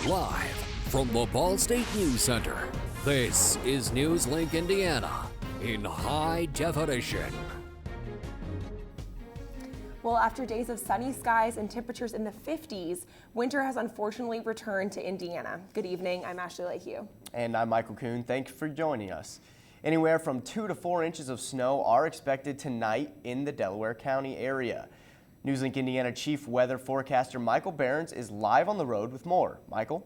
Live from the Ball State News Center, this is NewsLink Indiana in high definition. Well, after days of sunny skies and temperatures in the 50s, winter has unfortunately returned to Indiana. Good evening, I'm Ashley Lehue. And I'm Michael Kuhn. Thank you for joining us. Anywhere from 2 to 4 inches of snow are expected tonight in the Delaware County area. NewsLink Indiana Chief Weather Forecaster Michael Behrens is live on the road with more. Michael?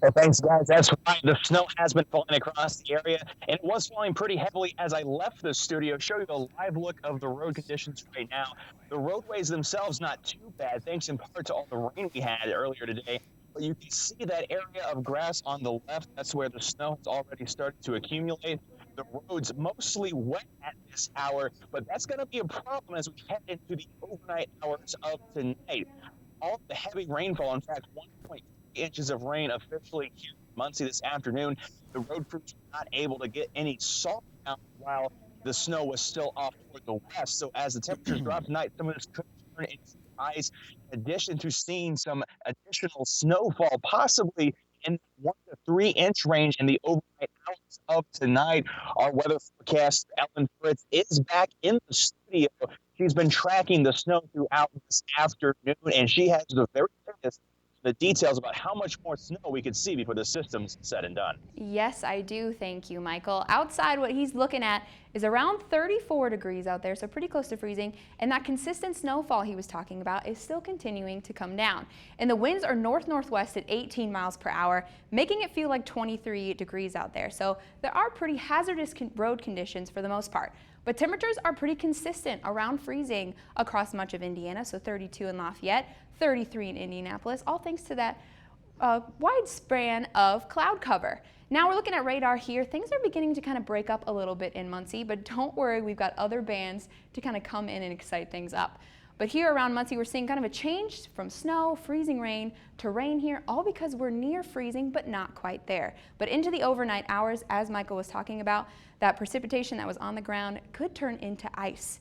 Well, thanks, guys. That's right. The snow has been falling across the area, and it was falling pretty heavily as I left the studio. Show you a live look of the road conditions right now. The roadways themselves not too bad, thanks in part to all the rain we had earlier today. But you can see that area of grass on the left. That's where the snow has already started to accumulate. The roads mostly wet at this hour, but that's going to be a problem as we head into the overnight hours of tonight. All the heavy rainfall, in fact, 1.3 inches of rain officially here in Muncie this afternoon. The road crews were not able to get any salt out while the snow was still off toward the west. So as the temperatures drop tonight, some of this could turn into ice, in addition to seeing some additional snowfall, possibly in the 1 to 3 inch range in the overnight hours of tonight. Our weather forecast, Ellen Fritz, is back in the studio. She's been tracking the snow throughout this afternoon, and she has the very latest the details about how much more snow we could see before the system's said and done. Yes, I do. Thank you, Michael. Outside, what he's looking at is around 34 degrees out there, so pretty close to freezing. And that consistent snowfall he was talking about is still continuing to come down. And the winds are north-northwest at 18 miles per hour, making it feel like 23 degrees out there. So there are pretty hazardous road conditions for the most part. But temperatures are pretty consistent around freezing across much of Indiana, so 32 in Lafayette, 33 in Indianapolis, all thanks to that wide span of cloud cover. Now we're looking at radar here. Things are beginning to kind of break up a little bit in Muncie, but don't worry, we've got other bands to kind of come in and excite things up. But here around Muncie, we're seeing kind of a change from snow, freezing rain, to rain here, all because we're near freezing, but not quite there. But into the overnight hours, as Michael was talking about, that precipitation that was on the ground could turn into ice.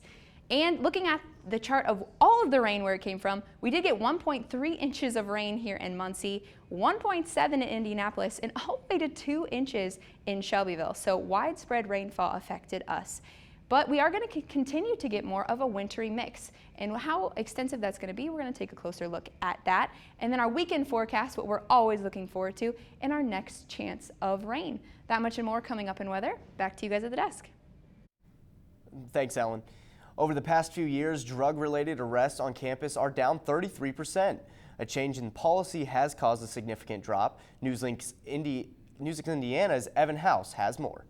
And looking at the chart of all of the rain where it came from, we did get 1.3 inches of rain here in Muncie, 1.7 in Indianapolis, and all the way to 2 inches in Shelbyville. So widespread rainfall affected us. But we are going to continue to get more of a wintry mix. And how extensive that's going to be, we're going to take a closer look at that. And then our weekend forecast, what we're always looking forward to, and our next chance of rain. That much and more coming up in weather. Back to you guys at the desk. Thanks, Ellen. Over the past few years, drug-related arrests on campus are down 33%. A change in policy has caused a significant drop. NewsLink Indiana's Evan House has more.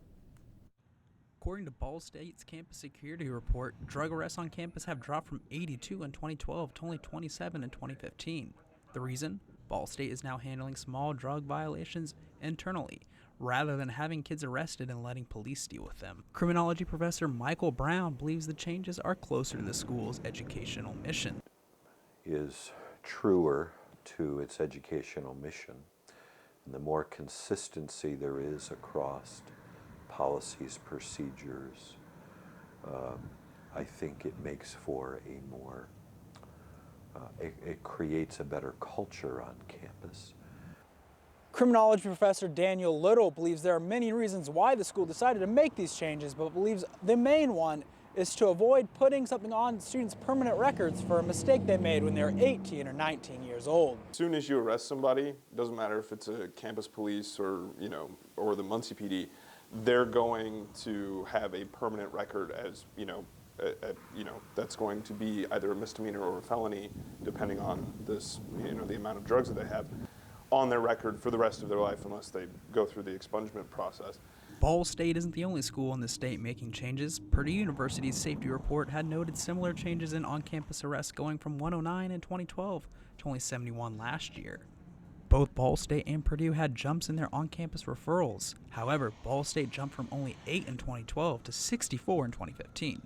According to Ball State's campus security report, drug arrests on campus have dropped from 82 in 2012 to only 27 in 2015. The reason? Ball State is now handling small drug violations internally, rather than having kids arrested and letting police deal with them. Criminology professor Michael Brown believes the changes are closer to the school's educational mission. Is truer to its educational mission, and the more consistency there is across policies, procedures, I think it makes for a more, it creates a better culture on campus. Criminology professor Daniel Little believes there are many reasons why the school decided to make these changes, but believes the main one is to avoid putting something on students' permanent records for a mistake they made when they were 18 or 19 years old. As soon as you arrest somebody, doesn't matter if it's a campus police or, or the Muncie PD, they're going to have a permanent record as, that's going to be either a misdemeanor or a felony, depending on this, the amount of drugs that they have on their record for the rest of their life unless they go through the expungement process. Ball State isn't the only school in the state making changes. Purdue University's safety report had noted similar changes in on-campus arrests going from 109 in 2012 to only 71 last year. Both Ball State and Purdue had jumps in their on-campus referrals. However, Ball State jumped from only 8 in 2012 to 64 in 2015.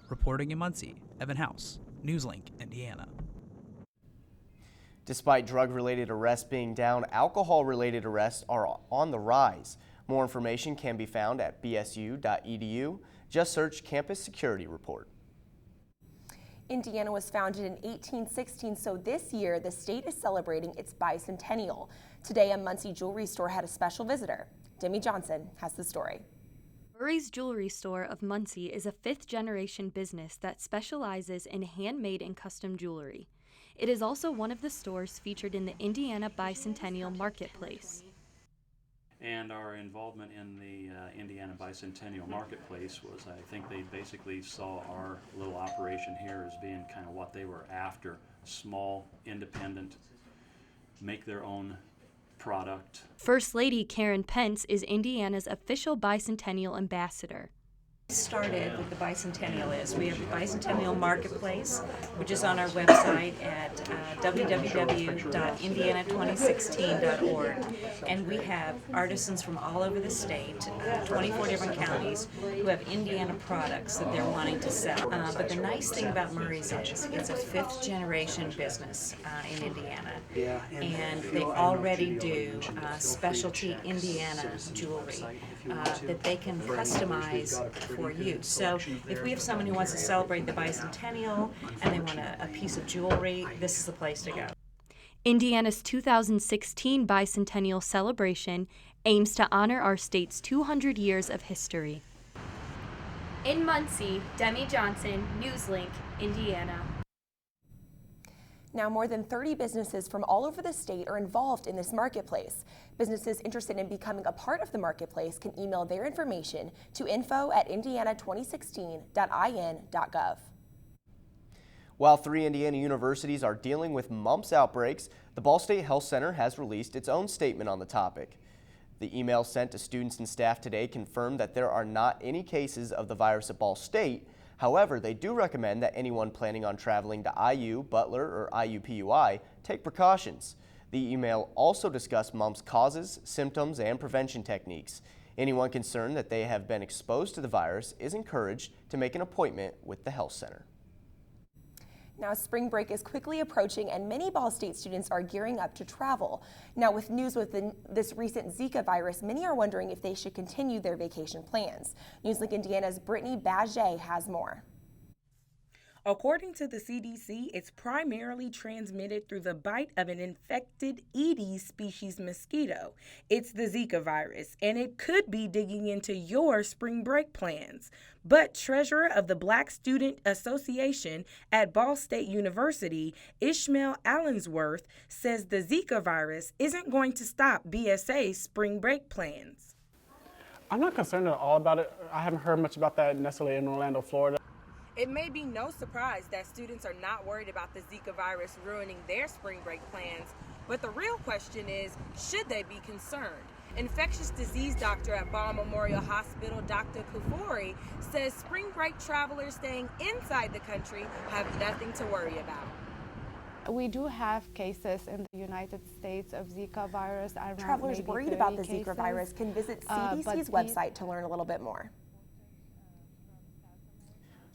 Reporting in Muncie, Evan House, NewsLink, Indiana. Despite drug-related arrests being down, alcohol-related arrests are on the rise. More information can be found at bsu.edu. Just search Campus Security Report. Indiana was founded in 1816, so this year the state is celebrating its bicentennial. Today, a Muncie jewelry store had a special visitor. Demi Johnson has the story. Murray's Jewelry Store of Muncie is a fifth-generation business that specializes in handmade and custom jewelry. It is also one of the stores featured in the Indiana Bicentennial Marketplace. And our involvement in the Indiana Bicentennial Marketplace was, I think they basically saw our little operation here as being kind of what they were after. Small, independent, make their own product. First Lady Karen Pence is Indiana's official bicentennial ambassador. Started with the bicentennial is we have the bicentennial marketplace, which is on our website at www.indiana2016.org, and we have artisans from all over the state, 24 different counties, who have Indiana products that they're wanting to sell. But the nice thing about Murray's is it's a fifth generation business in Indiana, and they already do specialty Indiana jewelry that they can customize for use. So if we have someone who wants to celebrate the bicentennial and they want a piece of jewelry, this is the place to go. Indiana's 2016 bicentennial celebration aims to honor our state's 200 years of history. In Muncie, Demi Johnson, NewsLink, Indiana. Now, more than 30 businesses from all over the state are involved in this marketplace. Businesses interested in becoming a part of the marketplace can email their information to info@indiana2016.in.gov. While 3 Indiana universities are dealing with mumps outbreaks, the Ball State Health Center has released its own statement on the topic. The email sent to students and staff today confirmed that there are not any cases of the virus at Ball State. However, they do recommend that anyone planning on traveling to IU, Butler, or IUPUI take precautions. The email also discussed mumps causes, symptoms, and prevention techniques. Anyone concerned that they have been exposed to the virus is encouraged to make an appointment with the health center. Now, spring break is quickly approaching and many Ball State students are gearing up to travel. Now, with news with this recent Zika virus, many are wondering if they should continue their vacation plans. NewsLink Indiana's Brittany Badget has more. According to the CDC, it's primarily transmitted through the bite of an infected Aedes species mosquito. It's the Zika virus, and it could be digging into your spring break plans. But treasurer of the Black Student Association at Ball State University, Ishmael Allensworth, says the Zika virus isn't going to stop BSA's spring break plans. I'm not concerned at all about it. I haven't heard much about that necessarily in Orlando, Florida. It may be no surprise that students are not worried about the Zika virus ruining their spring break plans, but the real question is, should they be concerned? Infectious disease doctor at Ball Memorial Hospital, Dr. Kufori, says spring break travelers staying inside the country have nothing to worry about. We do have cases in the United States of Zika virus. Travelers worried about the Zika virus can visit CDC's website to learn a little bit more.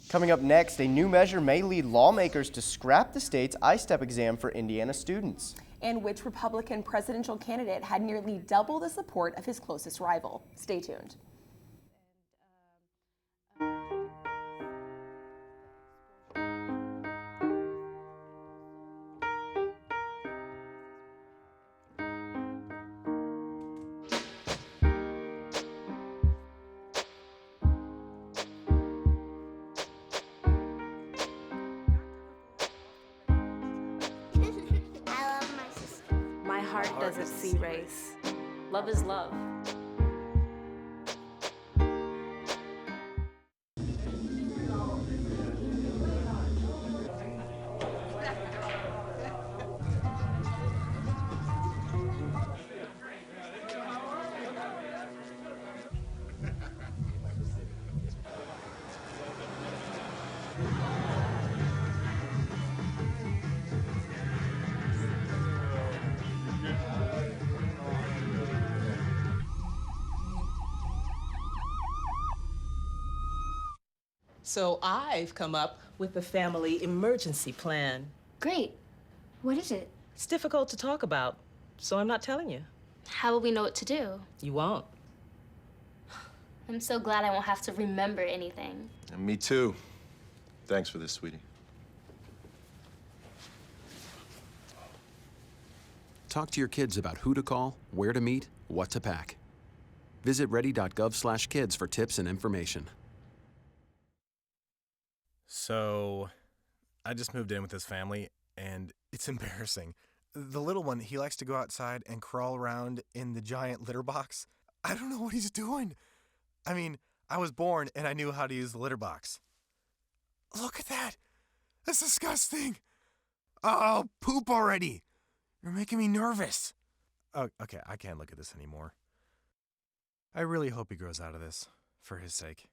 Coming up next, a new measure may lead lawmakers to scrap the state's I-STEP exam for Indiana students. And which Republican presidential candidate had nearly double the support of his closest rival. Stay tuned. My heart doesn't see race. Love is love. So I've come up with a family emergency plan. Great. What is it? It's difficult to talk about, so I'm not telling you. How will we know what to do? You won't. I'm so glad I won't have to remember anything. And me too. Thanks for this, sweetie. Talk to your kids about who to call, where to meet, what to pack. Visit ready.gov/kids for tips and information. So, I just moved in with this family, and it's embarrassing. The little one, he likes to go outside and crawl around in the giant litter box. I don't know what he's doing. I mean, I was born and I knew how to use the litter box. Look at that. That's disgusting. Oh, poop already. You're making me nervous. Oh, okay, I can't look at this anymore. I really hope he grows out of this, for his sake.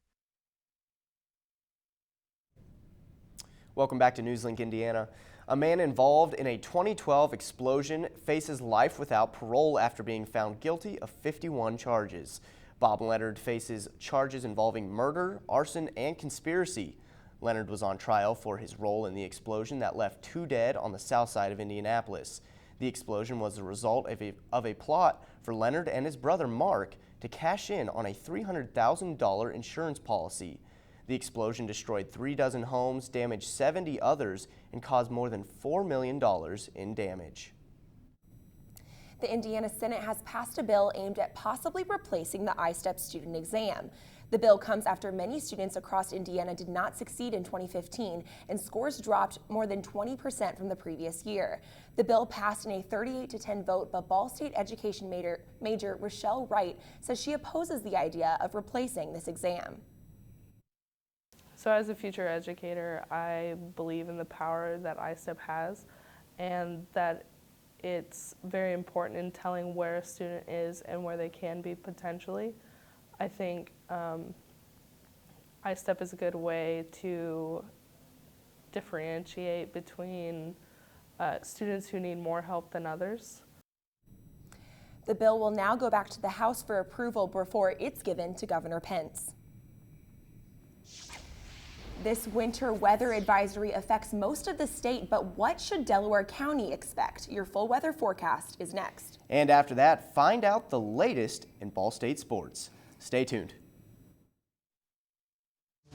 Welcome back to NewsLink Indiana. A man involved in a 2012 explosion faces life without parole after being found guilty of 51 charges. Bob Leonard faces charges involving murder, arson, and conspiracy. Leonard was on trial for his role in the explosion that left 2 dead on the south side of Indianapolis. The explosion was the result of a plot for Leonard and his brother Mark to cash in on a $300,000 insurance policy. The explosion destroyed 36 homes, damaged 70 others, and caused more than $4 million in damage. The Indiana Senate has passed a bill aimed at possibly replacing the I-STEP student exam. The bill comes after many students across Indiana did not succeed in 2015, and scores dropped more than 20% from the previous year. The bill passed in a 38-10 vote, but Ball State education major Rochelle Wright says she opposes the idea of replacing this exam. So as a future educator, I believe in the power that I-STEP has, and that it's very important in telling where a student is and where they can be potentially. I think I-STEP is a good way to differentiate between students who need more help than others. The bill will now go back to the House for approval before it's given to Governor Pence. This winter weather advisory affects most of the state, but what should Delaware County expect? Your full weather forecast is next. And after that, find out the latest in Ball State sports. Stay tuned.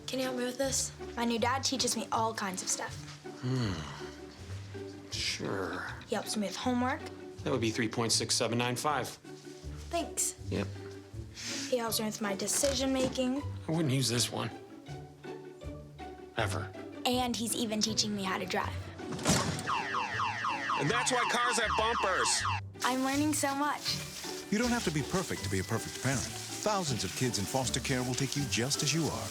Can you help me with this? My new dad teaches me all kinds of stuff. Sure. He helps me with homework. That would be 3.6795. Thanks. Yep. He helps me with my decision making. I wouldn't use this one. Ever. And he's even teaching me how to drive. And that's why cars have bumpers. I'm learning so much. You don't have to be perfect to be a perfect parent. Thousands of kids in foster care will take you just as you are.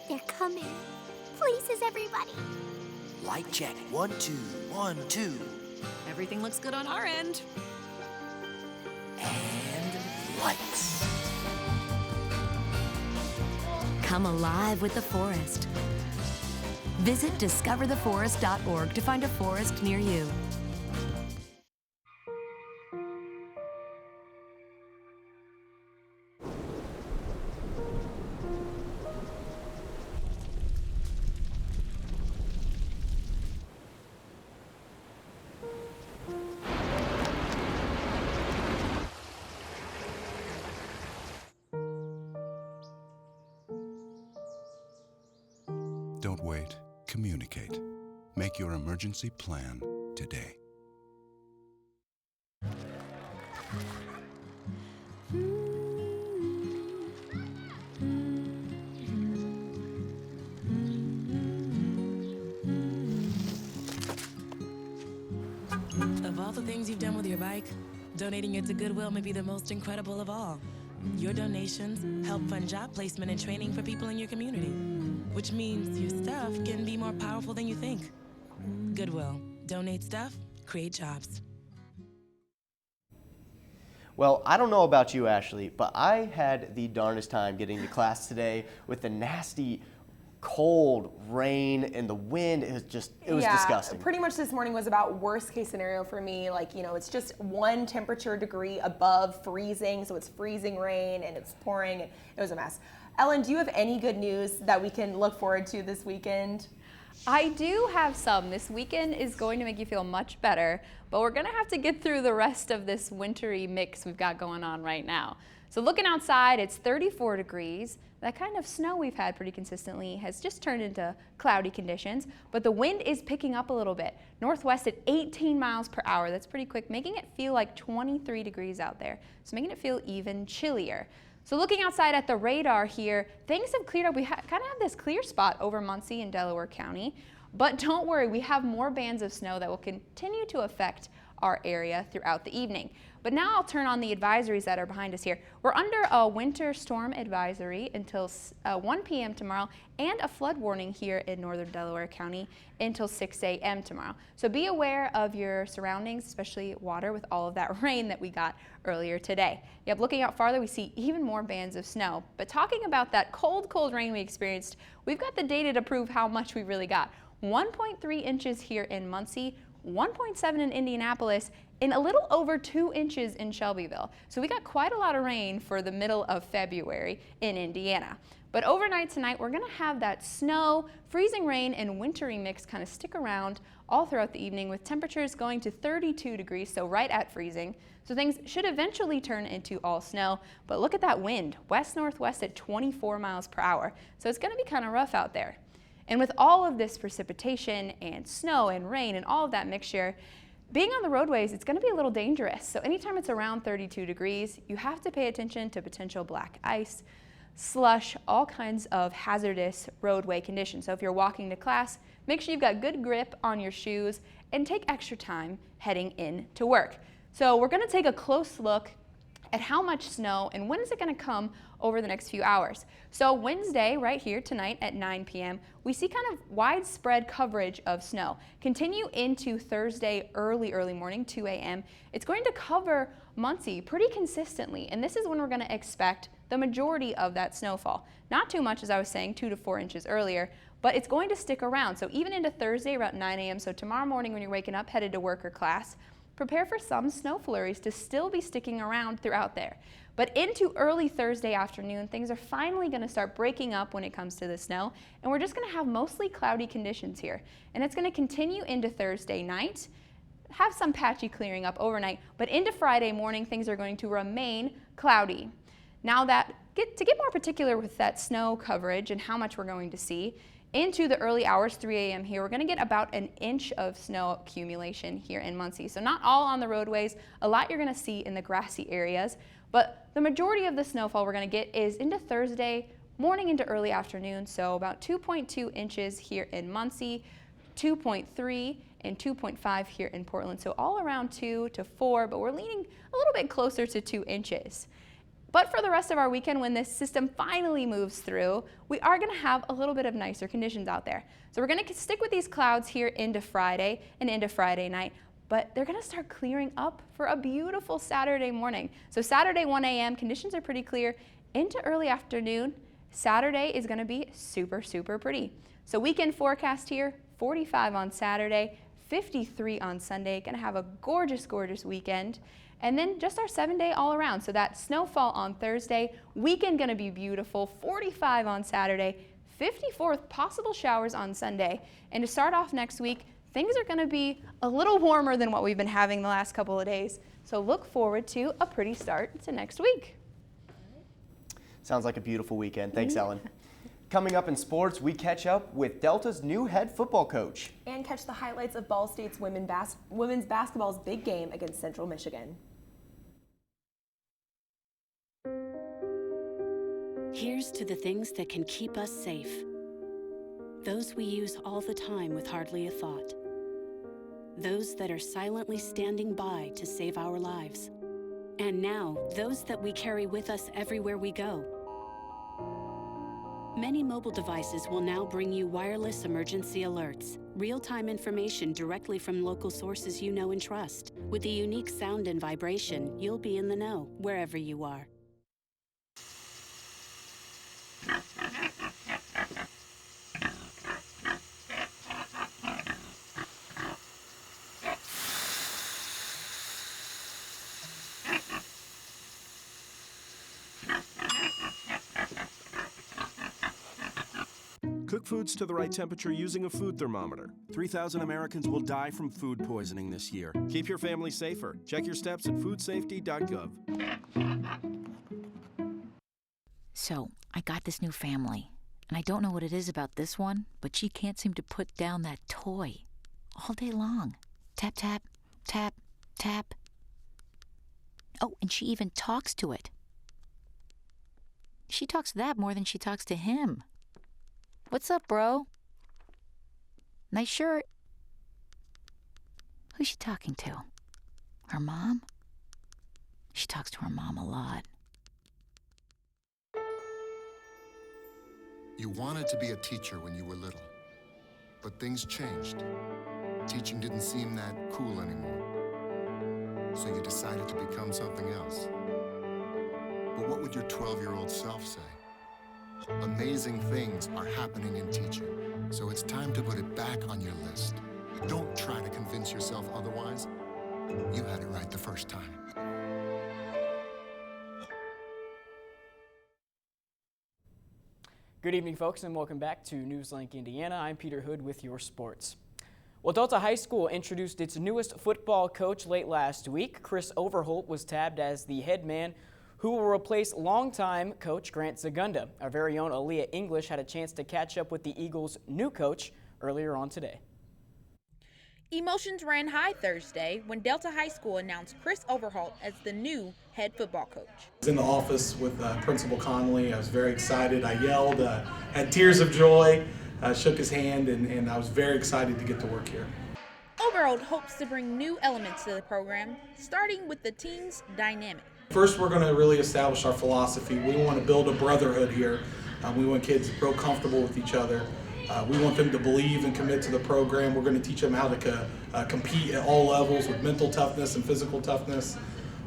They're coming. Places, everybody. Light check. 1, 2, 1, 2. Everything looks good on our end. And lights. Come alive with the forest. Visit discovertheforest.org to find a forest near you. Don't wait. Communicate. Make your emergency plan today. Of all the things you've done with your bike, donating it to Goodwill may be the most incredible of all. Your donations help fund job placement and training for people in your community, which means your stuff can be more powerful than you think. Goodwill. Donate stuff, create jobs. Well, I don't know about you, Ashley, but I had the darndest time getting to class today with the nasty cold rain and the wind. It was disgusting. Pretty much this morning was about worst case scenario for me. Like, you know, it's just one temperature degree above freezing, so it's freezing rain and it's pouring. It was a mess. Ellen, do you have any good news that we can look forward to this weekend? I do have some. This weekend is going to make you feel much better, but we're going to have to get through the rest of this wintry mix we've got going on right now. So looking outside, it's 34 degrees. That kind of snow we've had pretty consistently has just turned into cloudy conditions, but the wind is picking up a little bit. Northwest at 18 miles per hour. That's pretty quick, making it feel like 23 degrees out there. So making it feel even chillier. So looking outside at the radar here, things have cleared up. We kind of have this clear spot over Muncie and Delaware County, but don't worry, we have more bands of snow that will continue to affect our area throughout the evening. But now I'll turn on the advisories that are behind us here. We're under a winter storm advisory until 1 p.m. tomorrow and a flood warning here in northern Delaware County until 6 a.m. tomorrow. So be aware of your surroundings, especially water with all of that rain that we got earlier today. Yep, looking out farther, we see even more bands of snow. But talking about that cold rain we experienced, we've got the data to prove how much we really got. 1.3 inches here in Muncie, 1.7 in Indianapolis, and a little over 2 inches in Shelbyville. So we got quite a lot of rain for the middle of February in Indiana. But overnight tonight, we're going to have that snow, freezing rain, and wintry mix kind of stick around all throughout the evening with temperatures going to 32 degrees, so right at freezing. So things should eventually turn into all snow, but look at that wind, west-northwest at 24 miles per hour. So it's going to be kind of rough out there. And with all of this precipitation and snow and rain and all of that mixture, being on the roadways, it's going to be a little dangerous. So anytime it's around 32 degrees, you have to pay attention to potential black ice, slush, all kinds of hazardous roadway conditions. So if you're walking to class, make sure you've got good grip on your shoes and take extra time heading in to work. So we're going to take a close look at how much snow and when is it going to come over the next few hours. So Wednesday, right here tonight at 9 p.m., we see kind of widespread coverage of snow. Continue into Thursday early morning, 2 a.m. It's going to cover Muncie pretty consistently, and this is when we're going to expect the majority of that snowfall. Not too much, as I was saying, 2 to 4 inches earlier, but it's going to stick around. So even into Thursday about 9 a.m., so tomorrow morning when you're waking up, headed to work or class, prepare for some snow flurries to still be sticking around throughout there. But into early Thursday afternoon, things are finally going to start breaking up when it comes to the snow, and we're just going to have mostly cloudy conditions here. And it's going to continue into Thursday night, have some patchy clearing up overnight, but into Friday morning, things are going to remain cloudy. Now to get more particular with that snow coverage and how much we're going to see, into the early hours, 3 a.m. here, we're going to get about an inch of snow accumulation here in Muncie. So not all on the roadways, a lot you're going to see in the grassy areas, but the majority of the snowfall we're going to get is into Thursday morning into early afternoon, so about 2.2 inches here in Muncie, 2.3 and 2.5 here in Portland, so all around 2 to 4, but we're leaning a little bit closer to 2 inches. But for the rest of our weekend, when this system finally moves through, we are going to have a little bit of nicer conditions out there. So we're going to stick with these clouds here into Friday and into Friday night, but they're going to start clearing up for a beautiful Saturday morning. So Saturday 1 a.m., conditions are pretty clear. Into early afternoon, Saturday is going to be super pretty. So weekend forecast here, 45 on Saturday, 53 on Sunday. Going to have a gorgeous weekend. And then just our 7-day all around. So that snowfall on Thursday, weekend going to be beautiful, 45 on Saturday, 54 possible showers on Sunday. And to start off next week, things are going to be a little warmer than what we've been having the last couple of days. So look forward to a pretty start to next week. Sounds like a beautiful weekend. Thanks, Ellen. Coming up in sports, we catch up with Delta's new head football coach. And catch the highlights of Ball State's women's basketball's big game against Central Michigan. Here's to the things that can keep us safe. Those we use all the time with hardly a thought. Those that are silently standing by to save our lives. And now, those that we carry with us everywhere we go. Many mobile devices will now bring you wireless emergency alerts, real-time information directly from local sources you know and trust. With the unique sound and vibration, you'll be in the know wherever you are. Cook foods to the right temperature using a food thermometer. 3,000 Americans will die from food poisoning this year. Keep your family safer. Check your steps at foodsafety.gov. So, I got this new family, and I don't know what it is about this one, but she can't seem to put down that toy all day long. Tap, tap, tap, tap. Oh, and she even talks to it. She talks to that more than she talks to him. What's up, bro? Nice shirt. Who's she talking to? Her mom? She talks to her mom a lot. You wanted to be a teacher when you were little, but things changed. Teaching didn't seem that cool anymore, so you decided to become something else. But what would your 12-year-old self say? Amazing things are happening in teaching, so it's time to put it back on your list. Don't try to convince yourself otherwise. You had it right the first time. Good evening, folks, and welcome back to NewsLink Indiana. I'm Peter Hood with your sports. Well, Delta High School introduced its newest football coach late last week. Chris Overholt was tabbed as the head man who will replace longtime coach Grant Zagunda. Our very own Aaliyah English had a chance to catch up with the Eagles' new coach earlier on today. Emotions ran high Thursday when Delta High School announced Chris Overholt as the new head football coach. I was in the office with Principal Connolly. I was very excited. I yelled, had tears of joy, shook his hand, and I was very excited to get to work here. Overholt hopes to bring new elements to the program, starting with the team's dynamic. First, we're going to really establish our philosophy. We want to build a brotherhood here. We want kids real comfortable with each other. We want them to believe and commit to the program. We're going to teach them how to compete at all levels with mental toughness and physical toughness.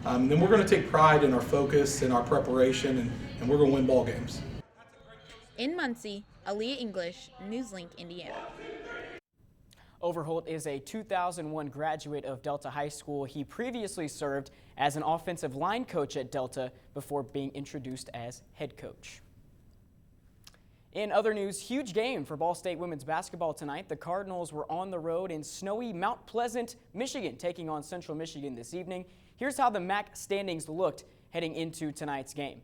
Then we're going to take pride in our focus and our preparation, and we're going to win ball games. In Muncie, Aaliyah English, NewsLink, Indiana. Overholt is a 2001 graduate of Delta High School. He previously served as an offensive line coach at Delta before being introduced as head coach. In other news, huge game for Ball State women's basketball tonight. The Cardinals were on the road in snowy Mount Pleasant, Michigan, taking on Central Michigan this evening. Here's how the MAC standings looked heading into tonight's game.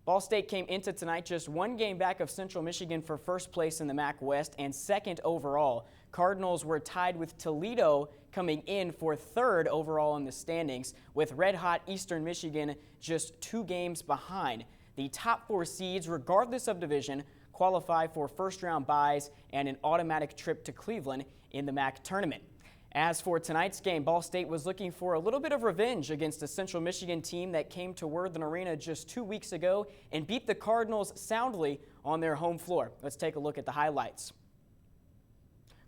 Ball State came into tonight just one game back of Central Michigan for first place in the MAC West and second overall. Cardinals were tied with Toledo coming in for third overall in the standings, with red-hot Eastern Michigan just 2 games behind. The top 4 seeds, regardless of division, qualify for first-round byes and an automatic trip to Cleveland in the MAC tournament. As for tonight's game, Ball State was looking for a little bit of revenge against a Central Michigan team that came to Worthen Arena just 2 weeks ago and beat the Cardinals soundly on their home floor. Let's take a look at the highlights.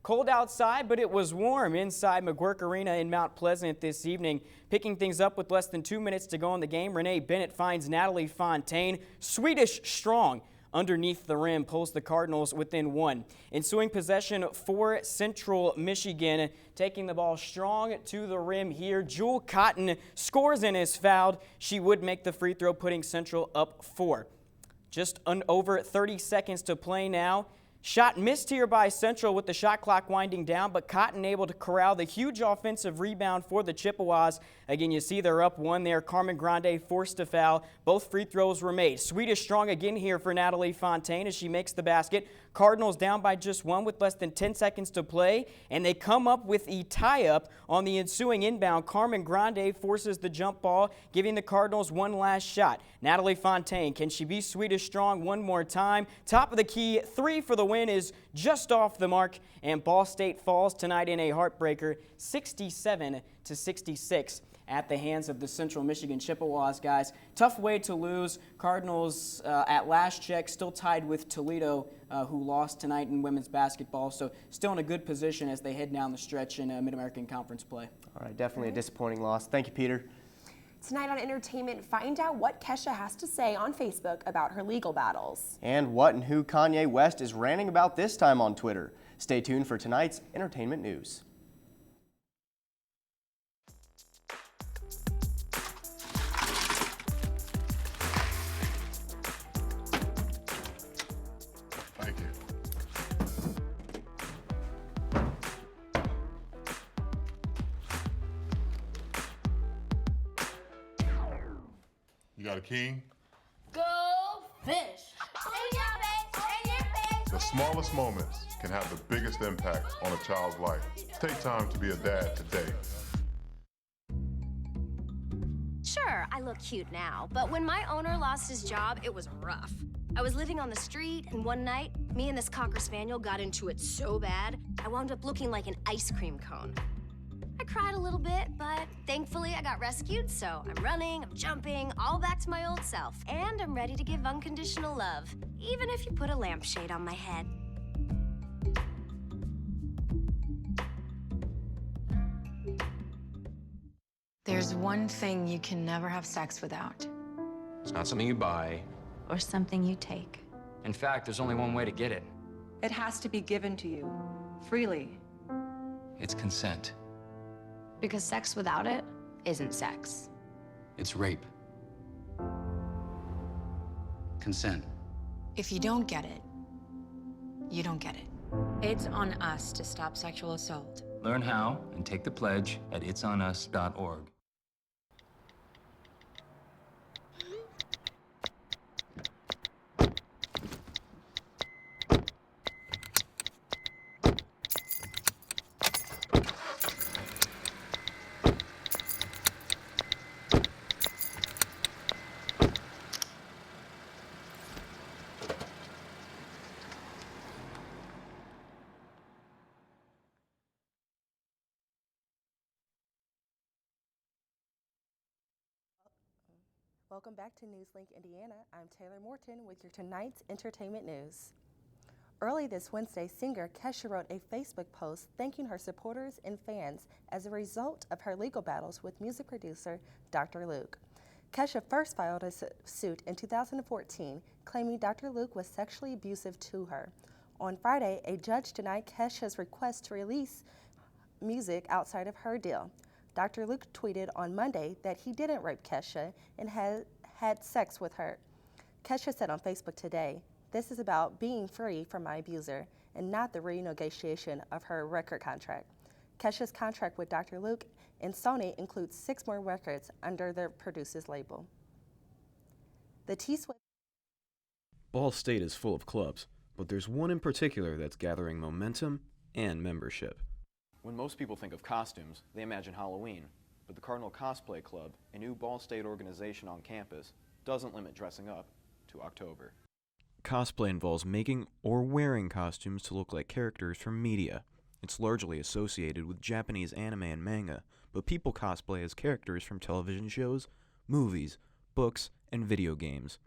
Cold outside, but it was warm inside McGuirk Arena in Mount Pleasant this evening. Picking things up with less than 2 minutes to go in the game, Renee Bennett finds Natalie Fontaine, Swedish strong, underneath the rim, pulls the Cardinals within 1. Ensuing possession for Central Michigan, taking the ball strong to the rim here. Jewel Cotton scores and is fouled. She would make the free throw, putting Central up 4. Just over 30 seconds to play now. Shot missed here by Central with the shot clock winding down, but Cotton able to corral the huge offensive rebound for the Chippewas. Again, you see they're up 1 there. Carmen Grande forced to foul. Both free throws were made. Swedish strong again here for Natalie Fontaine as she makes the basket. Cardinals down by just 1 with less than 10 seconds to play, and they come up with a tie-up on the ensuing inbound. Carmen Grande forces the jump ball, giving the Cardinals one last shot. Natalie Fontaine, can she be Swedish strong one more time? Top of the key, 3 for the win is just off the mark, and Ball State falls tonight in a heartbreaker, 67-66. At the hands of the Central Michigan Chippewas, guys. Tough way to lose. Cardinals, at last check, still tied with Toledo, who lost tonight in women's basketball. So still in a good position as they head down the stretch in Mid-American Conference play. All right, definitely a disappointing loss. Thank you, Peter. Tonight on Entertainment, find out what Kesha has to say on Facebook about her legal battles. And what and who Kanye West is ranting about this time on Twitter. Stay tuned for tonight's entertainment news. Thank you. You got a king? Go fish. The smallest moments can have the biggest impact on a child's life. Take time to be a dad today. Sure, I look cute now, but when my owner lost his job, it was rough. I was living on the street, and one night, me and this Cocker Spaniel got into it so bad, I wound up looking like an ice cream cone. I cried a little bit, but thankfully I got rescued, so I'm running, I'm jumping, all back to my old self. And I'm ready to give unconditional love, even if you put a lampshade on my head. There's one thing you can never have sex without. It's not something you buy. Or something you take. In fact, there's only one way to get it. It has to be given to you, freely. It's consent. Because sex without it isn't sex. It's rape. Consent. If you don't get it, you don't get it. It's on us to stop sexual assault. Learn how and take the pledge at itsonus.org. Welcome back to NewsLink Indiana. I'm Taylor Morton with your tonight's entertainment news. Early this Wednesday, singer Kesha wrote a Facebook post thanking her supporters and fans as a result of her legal battles with music producer Dr. Luke. Kesha first filed a suit in 2014, claiming Dr. Luke was sexually abusive to her. On Friday, a judge denied Kesha's request to release music outside of her deal. Dr. Luke tweeted on Monday that he didn't rape Kesha and had sex with her. Kesha said on Facebook today, "This is about being free from my abuser and not the renegotiation of her record contract." Kesha's contract with Dr. Luke and Sony includes 6 more records under the producer's label. The T-Swift. Ball State is full of clubs, but there's one in particular that's gathering momentum and membership. When most people think of costumes, they imagine Halloween, but the Cardinal Cosplay Club, a new Ball State organization on campus, doesn't limit dressing up to October. Cosplay involves making or wearing costumes to look like characters from media. It's largely associated with Japanese anime and manga, but people cosplay as characters from television shows, movies, books, and video games.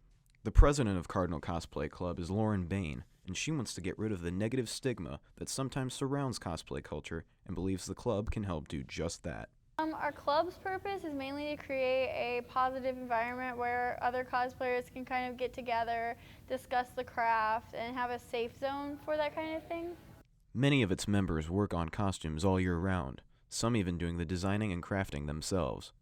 The president of Cardinal Cosplay Club is Lauren Bain, and she wants to get rid of the negative stigma that sometimes surrounds cosplay culture and believes the club can help do just that. Our club's purpose is mainly to create a positive environment where other cosplayers can kind of get together, discuss the craft, and have a safe zone for that kind of thing. Many of its members work on costumes all year round, some even doing the designing and crafting themselves.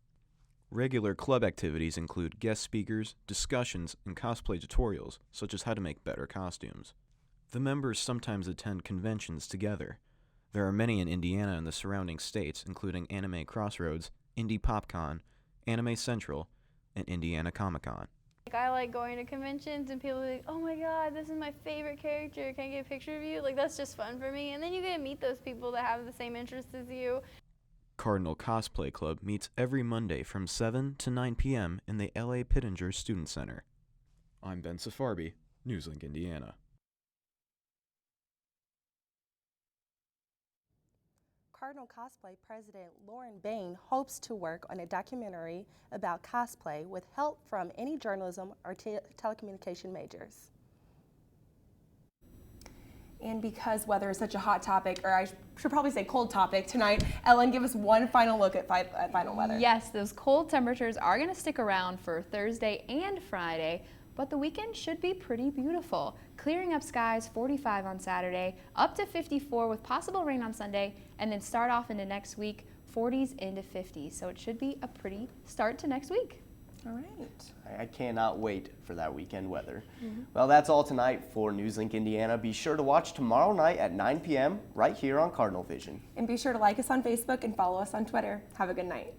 Regular club activities include guest speakers, discussions, and cosplay tutorials, such as how to make better costumes. The members sometimes attend conventions together. There are many in Indiana and the surrounding states, including Anime Crossroads, Indie PopCon, Anime Central, and Indiana Comic-Con. I like going to conventions and people are like, "Oh my god, this is my favorite character, can I get a picture of you?" Like, that's just fun for me. And then you get to meet those people that have the same interests as you. Cardinal Cosplay Club meets every Monday from 7 to 9 p.m. in the L.A. Pittenger Student Center. I'm Ben Safarbi, NewsLink Indiana. Cardinal Cosplay President Lauren Bain hopes to work on a documentary about cosplay with help from any journalism or telecommunication majors. And because weather is such a hot topic, or I should probably say cold topic tonight, Ellen, give us one final look at final weather. Yes, those cold temperatures are going to stick around for Thursday and Friday, but the weekend should be pretty beautiful. Clearing up skies, 45 on Saturday, up to 54 with possible rain on Sunday, and then start off into next week, 40s into 50s. So it should be a pretty start to next week. All right. I cannot wait for that weekend weather. Well, that's all tonight for NewsLink Indiana. Be sure to watch tomorrow night at 9 p.m. right here on Cardinal Vision. And be sure to like us on Facebook and follow us on Twitter. Have a good night.